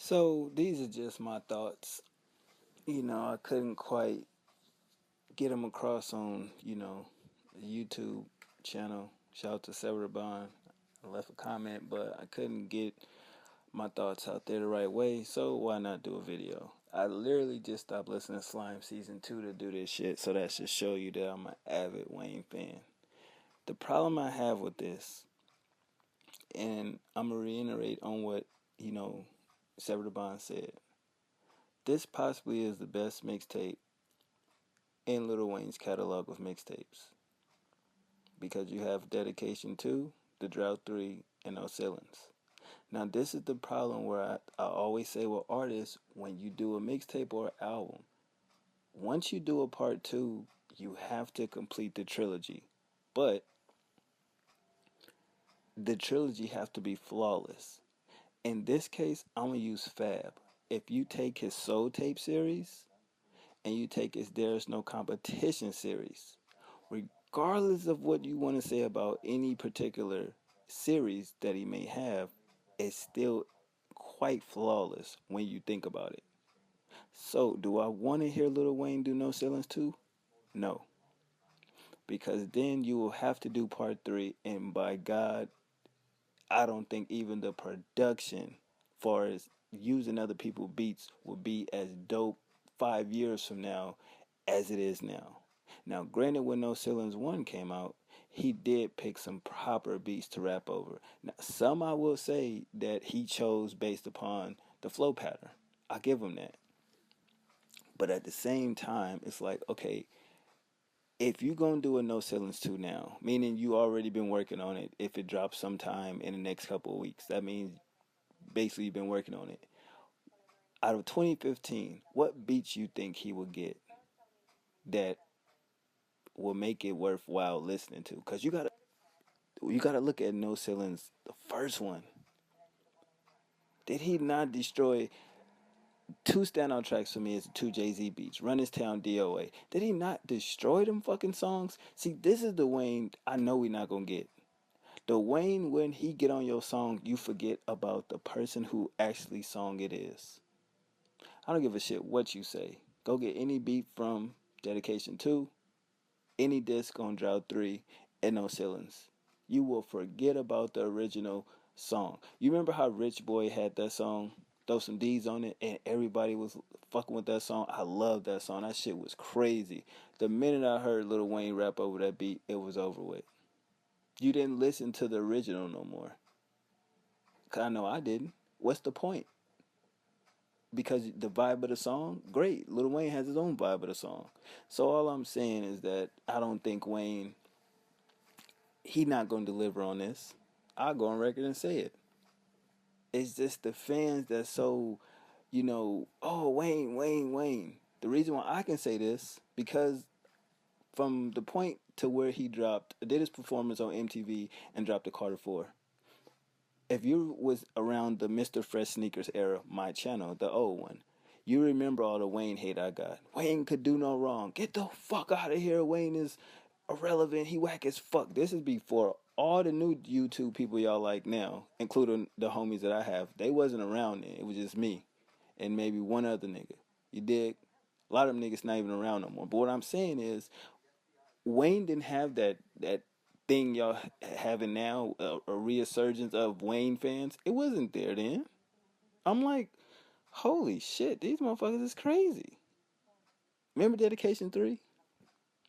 So these are just my thoughts. I couldn't quite get them across on, the YouTube channel. Shout out to Sarah Bond. I left a comment, but I couldn't get my thoughts out there the right way. So why not do a video? I literally just stopped listening to Slime Season 2 to do this shit. So that should show you that I'm an avid Wayne fan. The problem I have with this, and I'm going to reiterate on what, Sarah Bond said. This possibly is the best mixtape in Lil Wayne's catalog of mixtapes, because you have Dedication 2, The Drought 3, and No Ceilings. Now, this is the problem where I always say with artists, when you do a mixtape or an album, once you do a part 2, you have to complete the trilogy. But the trilogy have to be flawless. In this case, I'm going to use Fab. If you take his Soul Tape series and you take his There's No Competition series, regardless of what you want to say about any particular series that he may have, it's still quite flawless when you think about it. So, do I want to hear Lil Wayne do No Ceilings 2? No. Because then you will have to do part 3, and by God, I don't think even the production, far as using other people's beats, will be as dope 5 years from now as it is now. Now, granted, when No Ceilings 1 came out, he did pick some proper beats to rap over. Now, some I will say that he chose based upon the flow pattern. I'll give him that. But at the same time, it's like, okay, if you're going to do a No Ceilings 2 now, meaning you already been working on it, if it drops sometime in the next couple of weeks, that means basically you've been working on it. Out of 2015, what beats you think he will get that will make it worthwhile listening to? Because you gotta look at No Ceilings, the first one. Did he not destroy two standout tracks for me? Is the two Jay-Z beats, Run This Town, DOA. Did he not destroy them fucking songs? See, this is the Wayne I know we're not gonna get. The Wayne, when he get on your song, you forget about the person who actually song it is. I don't give a shit what you say. Go get any beat from Dedication 2, any disc on Drought 3, and No Ceilings. You will forget about the original song. You remember how Rich Boy had that song, Throw Some D's on it, and everybody was fucking with that song? I love that song. That shit was crazy. The minute I heard Lil Wayne rap over that beat, it was over with. You didn't listen to the original no more. 'Cause I know I didn't. What's the point? Because the vibe of the song, great. Lil Wayne has his own vibe of the song. So all I'm saying is that I don't think Wayne, he not going to deliver on this. I'll go on record and say it. It's just the fans that's so, oh, Wayne, Wayne, Wayne. The reason why I can say this, because from the point to where he did his performance on MTV and dropped the Carter 4. If you was around the Mr. Fresh Sneakers era, my channel, the old one, you remember all the Wayne hate I got. Wayne could do no wrong. Get the fuck out of here. Wayne is irrelevant. He whack as fuck. This is before all the new YouTube people y'all like now, including the homies that I have. They wasn't around then. It was just me and maybe one other nigga. You dig? A lot of them niggas not even around no more. But what I'm saying is, Wayne didn't have that thing y'all having now, a resurgence of Wayne fans. It wasn't there then. I'm like, holy shit, these motherfuckers is crazy. Remember Dedication 3?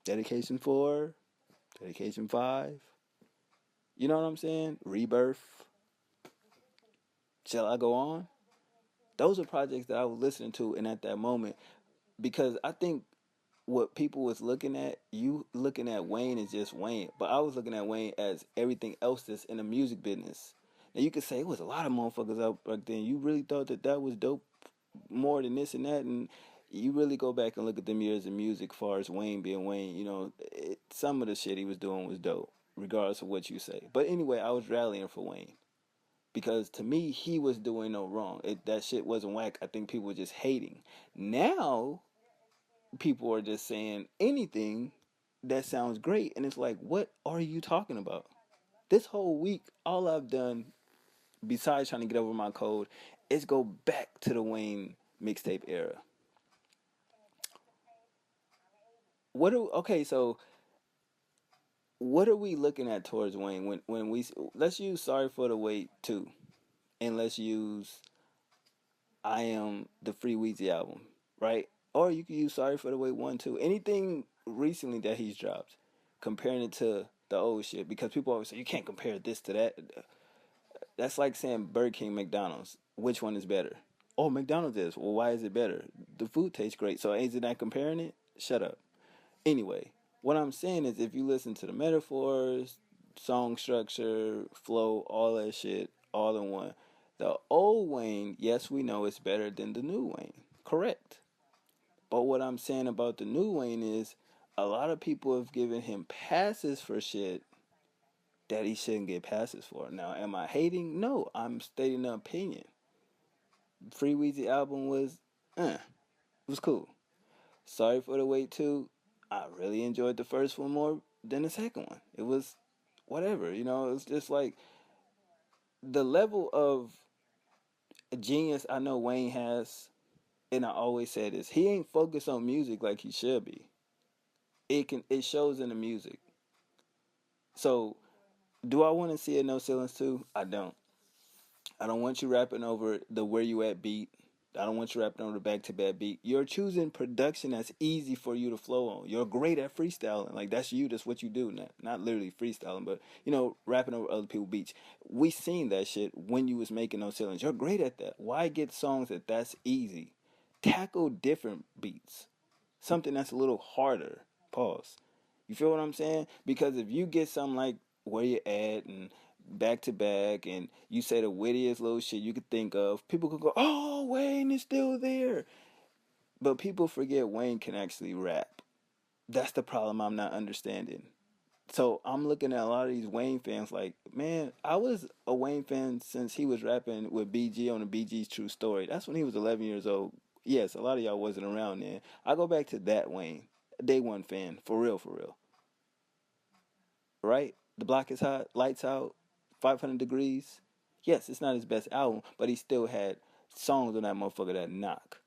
Dedication 4? Dedication 5? You know what I'm saying? Rebirth. Shall I Go On? Those are projects that I was listening to, and at that moment, because I think what people was looking at, you looking at Wayne as just Wayne, but I was looking at Wayne as everything else that's in the music business. Now you could say it was a lot of motherfuckers out back then. You really thought that was dope more than this and that, and you really go back and look at them years of music, as far as Wayne being Wayne, some of the shit he was doing was dope, regardless of what you say. But anyway, I was rallying for Wayne. Because to me, he was doing no wrong. That shit wasn't whack. I think people were just hating. Now, people are just saying anything that sounds great, and it's like, what are you talking about? This whole week, all I've done, besides trying to get over my cold It's go back to the Wayne mixtape era. Okay, so what are we looking at towards Wayne when we let's use Sorry for the Wait 2, and let's use I Am the Free Weezy album, right? Or you can use Sorry for the Wait 1 2. Anything recently that he's dropped, comparing it to the old shit, because people always say you can't compare this to that. That's like saying Burger King, McDonald's. Which one is better? Oh, McDonald's is. Well, why is it better? The food tastes great. So is it not comparing it? Shut up. Anyway, what I'm saying is if you listen to the metaphors, song structure, flow, all that shit, all in one, the old Wayne, yes, we know it's better than the new Wayne. Correct. But what I'm saying about the new Wayne is a lot of people have given him passes for shit that he shouldn't get passes for. Now, am I hating? No, I'm stating an opinion. Free Weezy album it was cool. Sorry for the Wait too. I really enjoyed the first one more than the second one. It was whatever, it was just like the level of genius I know Wayne has, and I always say this, he ain't focused on music like he should be. It shows in the music. So do I want to see a No Ceilings too? I don't. I don't want you rapping over the Where You At beat. I don't want you rapping over the back to back beat. You're choosing production that's easy for you to flow on. You're great at freestyling. Like that's you. That's what you do. Not literally freestyling, but rapping over other people's beats. We seen that shit when you was making those ceilings. You're great at that. Why get songs that's easy? Tackle different beats. Something that's a little harder. Pause. You feel what I'm saying? Because if you get something like Where You At and back to back and you say the wittiest little shit you could think of, people could go, oh, Wayne is still there. But people forget Wayne can actually rap. That's the problem I'm not understanding. So I'm looking at a lot of these Wayne fans like, man, I was a Wayne fan since he was rapping with BG on the BG's True Story. That's when he was 11 years old. Yes, a lot of y'all wasn't around then. I go back to that Wayne, day one fan, for real, for real. Right? The Block is Hot, Lights Out, 500 Degrees. Yes, it's not his best album, but he still had songs on that motherfucker that knock.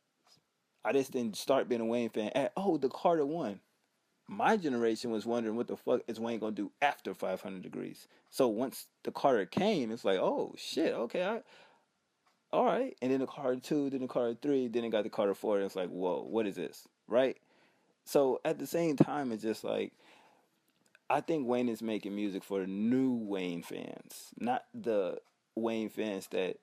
I just didn't start being a Wayne fan at, the Carter one. My generation was wondering what the fuck is Wayne gonna do after 500 Degrees. So once the Carter came, it's like, oh shit, okay, all right. And then the Carter 2, then the Carter 3, then it got the Carter 4, and it's like, whoa, what is this? Right? So at the same time, it's just like, I think Wayne is making music for the new Wayne fans, not the Wayne fans that,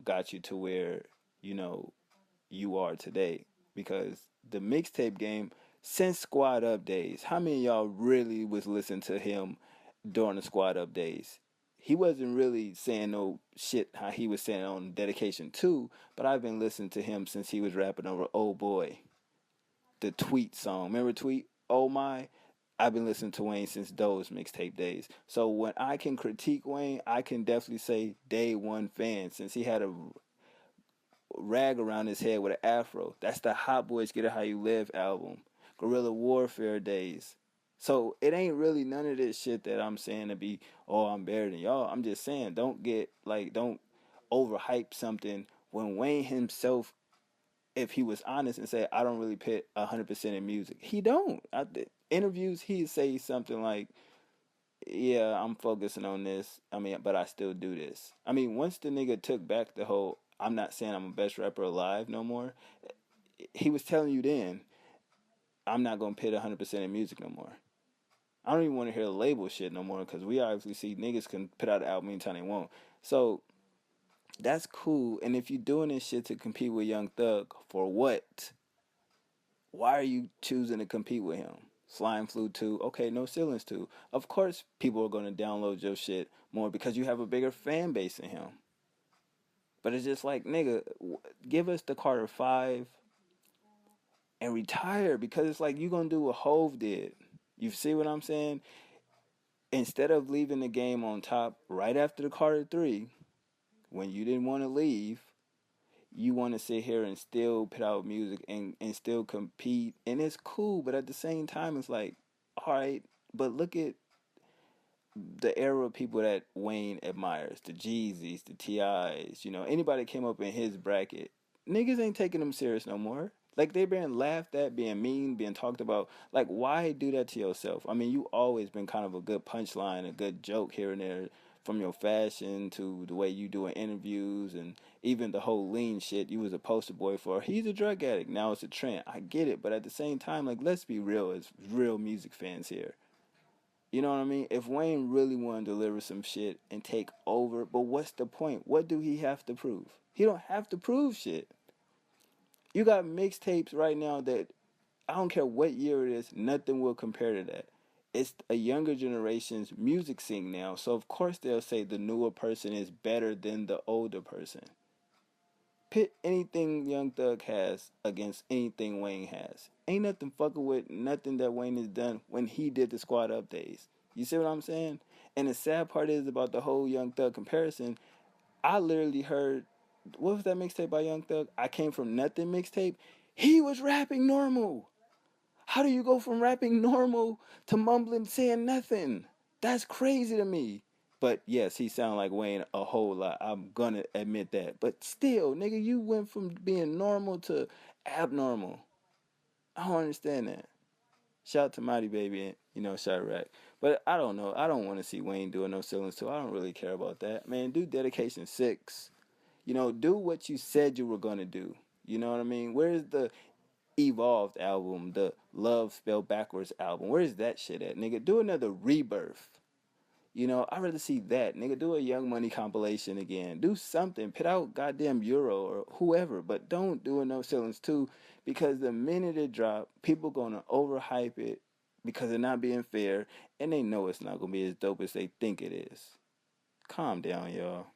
got you to where, you are today. Because the mixtape game, since Squad Up days, how many of y'all really was listening to him during the Squad Up days? He wasn't really saying no shit how he was saying on Dedication 2, but I've been listening to him since he was rapping over Oh Boy, the Tweet song. Remember Tweet? Oh My? I've been listening to Wayne since those mixtape days. So when I can critique Wayne, I can definitely say day one fan since he had a rag around his head with an afro. That's the Hot Boys Get It How You Live album. Guerrilla Warfare days. So it ain't really none of this shit that I'm saying to be, oh, I'm better than y'all. I'm just saying, don't overhype something when Wayne himself, if he was honest and say, I don't really put 100% in music. He don't. Interviews, he'd say something like, yeah, I'm focusing on this. I mean, but I still do this. I mean, once the nigga took back the whole, I'm not saying I'm the best rapper alive no more, he was telling you then, I'm not going to put 100% in music no more. I don't even want to hear the label shit no more because we obviously see niggas can put out an album anytime they want. So that's cool. And if you're doing this shit to compete with Young Thug, for what? Why are you choosing to compete with him? Slime Flu 2, okay, No Ceilings 2. Of course people are going to download your shit more because you have a bigger fan base than him. But it's just like, nigga, give us the Carter 5 and retire because it's like you going to do what Hove did. You see what I'm saying? Instead of leaving the game on top right after the Carter 3, when you didn't want to leave, you want to sit here and still put out music and still compete. And it's cool, but at the same time, it's like, all right, but look at the era of people that Wayne admires, the Jeezys, the T.I.s, anybody that came up in his bracket, niggas ain't taking them serious no more. Like, they been laughed at, being mean, being talked about. Like, why do that to yourself? I mean, you always been kind of a good punchline, a good joke here and there, from your fashion to the way you doing interviews and even the whole lean shit you was a poster boy for. He's a drug addict. Now it's a trend. I get it, but at the same time, like, let's be real as real music fans here. You know what I mean? If Wayne really wanted to deliver some shit and take over, but what's the point? What do he have to prove? He don't have to prove shit. You got mixtapes right now that I don't care what year it is, nothing will compare to that. It's a younger generation's music scene now, so of course they'll say the newer person is better than the older person. Pit anything Young Thug has against anything Wayne has. Ain't nothing fucking with nothing that Wayne has done when he did the Squad Up days. You see what I'm saying? And the sad part is about the whole Young Thug comparison. I literally heard, what was that mixtape by Young Thug? I Came From Nothing mixtape. He was rapping normal. How do you go from rapping normal to mumbling, saying nothing? That's crazy to me. But yes, he sounded like Wayne a whole lot. I'm gonna admit that. But still, nigga, you went from being normal to abnormal. I don't understand that. Shout out to Mighty Baby and, Chirac. But I don't know. I don't want to see Wayne doing no ceilings too. I don't really care about that. Man, do Dedication 6. Do what you said you were gonna do. You know what I mean? Where's the Evolved album, the Love Spelled Backwards album? Where's that shit at, nigga? Do another Rebirth. I'd rather see that. Nigga, do a Young Money compilation again. Do something. Put out goddamn Euro or whoever, but don't do a No Ceilings 2, because the minute it drop, people gonna overhype it because they're not being fair, and they know it's not gonna be as dope as they think it is. Calm down, y'all.